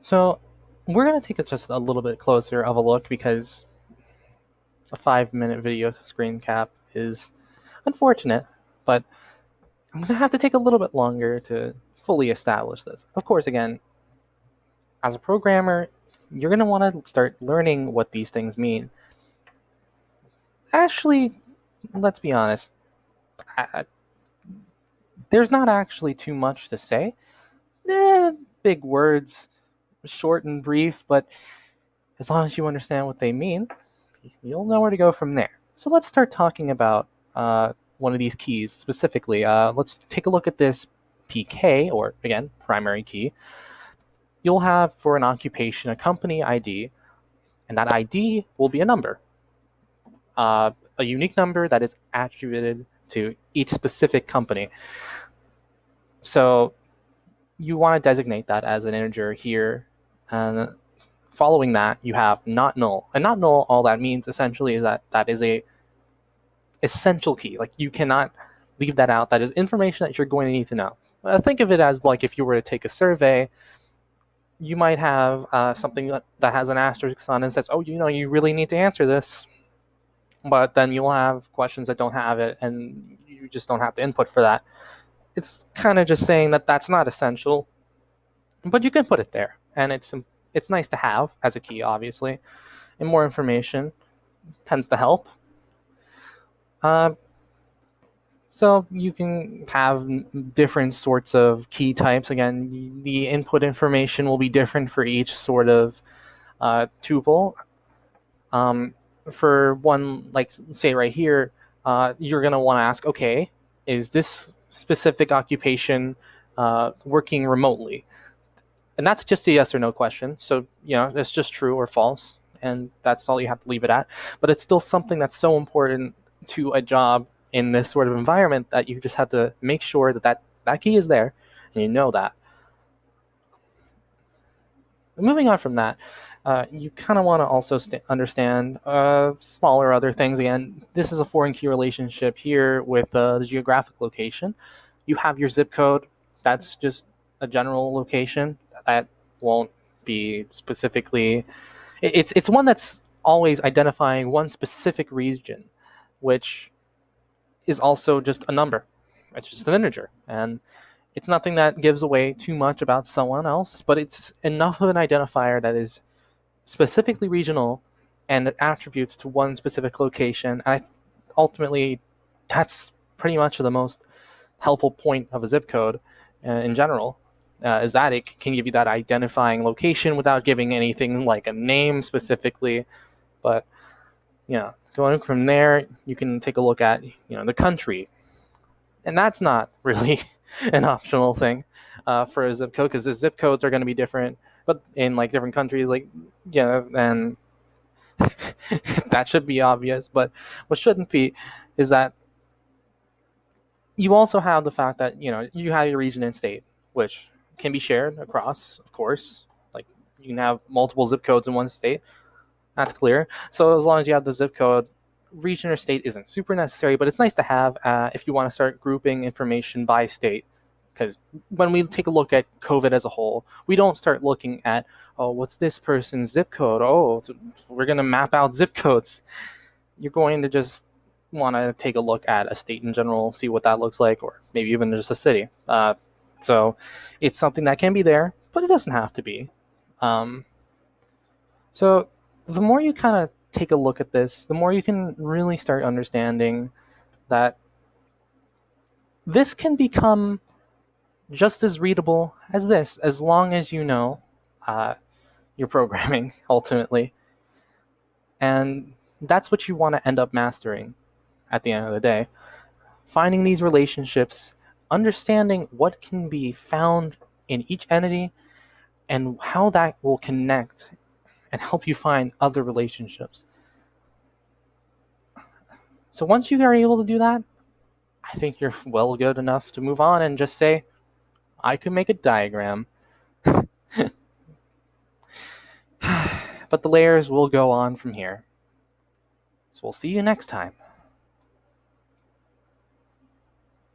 So we're going to take just a little bit closer of a look because a 5-minute video screen cap is unfortunate, but I'm going to have to take a little bit longer to fully establish this. Of course, again, as a programmer, you're going to want to start learning what these things mean. Actually, let's be honest, there's not actually too much to say. Big words, short and brief, but as long as you understand what they mean, you'll know where to go from there. So let's start talking about one of these keys specifically. Let's take a look at this PK, or again, primary key. You'll have for an occupation a company ID, and that ID will be a number, a unique number that is attributed to each specific company. So you want to designate that as an integer here, and following that, you have not null. And not null, all that means essentially is that that is a essential key. Like, you cannot leave that out. That is information that you're going to need to know. Think of it as like if you were to take a survey, you might have something that has an asterisk on it and says, oh, you really need to answer this. But then you'll have questions that don't have it, and you just don't have the input for that. It's kind of just saying that that's not essential, but you can put it there. And it's nice to have as a key, obviously. And more information tends to help. So you can have different sorts of key types. Again, the input information will be different for each sort of tuple. For one, like say right here, you're going to want to ask, okay, is this specific occupation working remotely? And that's just a yes or no question. So, it's just true or false. And that's all you have to leave it at. But it's still something that's so important to a job in this sort of environment that you just have to make sure that key is there and you know that. Moving on from that, you kind of want to also understand smaller other things. Again, this is a foreign key relationship here with the geographic location. You have your zip code. That's just a general location. That won't be specifically... It's one that's always identifying one specific region, which is also just a number. It's just an integer. And it's nothing that gives away too much about someone else, but it's enough of an identifier that is specifically regional and it attributes to one specific location. And ultimately, that's pretty much the most helpful point of a zip code in general, is that it can give you that identifying location without giving anything like a name specifically. But, going from there, you can take a look at, the country. And that's not really an optional thing for a zip code, because the zip codes are going to be different, but in like different countries, and that should be obvious. But what shouldn't be is that you also have the fact that you have your region and state, which can be shared across, of course. Like, you can have multiple zip codes in one state. That's clear. So as long as you have the zip code, region or state isn't super necessary, but it's nice to have if you want to start grouping information by state. Because when we take a look at COVID as a whole, we don't start looking at, oh, what's this person's zip code? Oh, we're going to map out zip codes. You're going to just want to take a look at a state in general, see what that looks like, or maybe even just a city. So it's something that can be there, but it doesn't have to be. So the more you kind of take a look at this, the more you can really start understanding that this can become just as readable as this, as long as you know your programming, ultimately. And that's what you want to end up mastering at the end of the day. Finding these relationships, understanding what can be found in each entity, and how that will connect and help you find other relationships. So once you are able to do that, I think you're well good enough to move on and just say, I can make a diagram. But the layers will go on from here. So we'll see you next time.